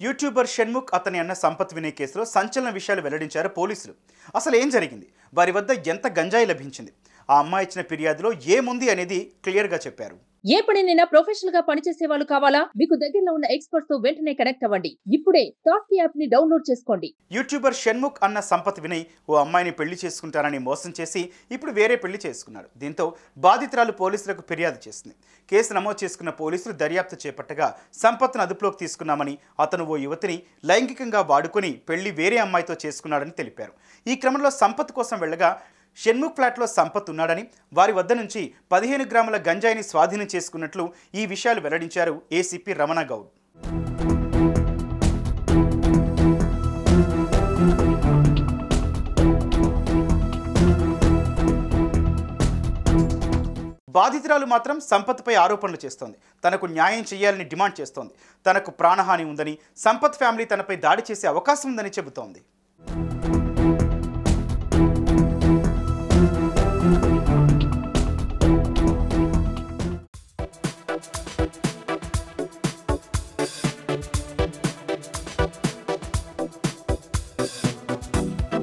YouTuber Shanmukh అతని అన్న సంపత్ వినయ్ కేసులో సంచలన విషయాలు వెల్లడించారు పోలీసులు. అసలు ఏం జరిగింది, వారి వద్ద ఎంత గంజాయి లభించింది, ఆ అమ్మాయి ఇచ్చిన ఫిర్యాదులో ఏముంది అనేది క్లియర్గా చెప్పారు. ఏ పనినైనా ప్రొఫెషనల్ గా పనిచేసే వాళ్ళు కావాలా? మీకు దగ్గరలో ఉన్న ఎక్స్పర్ట్స్ తో వెంటనే కనెక్ట్ అవ్వండి. ఇప్పుడే టాస్క్ యాప్ ని డౌన్లోడ్ చేసుకోండి. యూట్యూబర్ షణ్ముఖ్ అన్న సంపత్ వినయ్ ఓ అమ్మాయిని పెళ్లి చేసుకుంటారని మోసం చేసి ఇప్పుడు వేరే పెళ్లి చేసుకున్నాడు. దీంతో బాధితురాలు పోలీసులకు ఫిర్యాదు చేసింది. కేసు నమోదు చేసుకున్న పోలీసులు దర్యాప్తు చేపట్టగా సంపత్ను అదుపులోకి తీసుకున్నామని, అతను ఓ యువతిని లైంగికంగా వాడుకొని పెళ్లి వేరే అమ్మాయితో చేసుకున్నాడని తెలిపారు. ఈ క్రమంలో సంపత్ కోసం వెళ్ళగా షణ్ముఖ్ ఫ్లాట్లో సంపత్ ఉన్నాడని, వారి వద్ద నుంచి 15 గ్రాముల గంజాయిని స్వాధీనం చేసుకున్నట్లు ఈ విషయాలు వెల్లడించారు ఏసీపీ రమణ గౌడ్. బాధితురాలు మాత్రం సంపత్పై ఆరోపణలు చేస్తోంది. తనకు న్యాయం చేయాలని డిమాండ్ చేస్తోంది. తనకు ప్రాణహాని ఉందని, సంపత్ ఫ్యామిలీ తనపై దాడి చేసే అవకాశం ఉందని చెబుతోంది.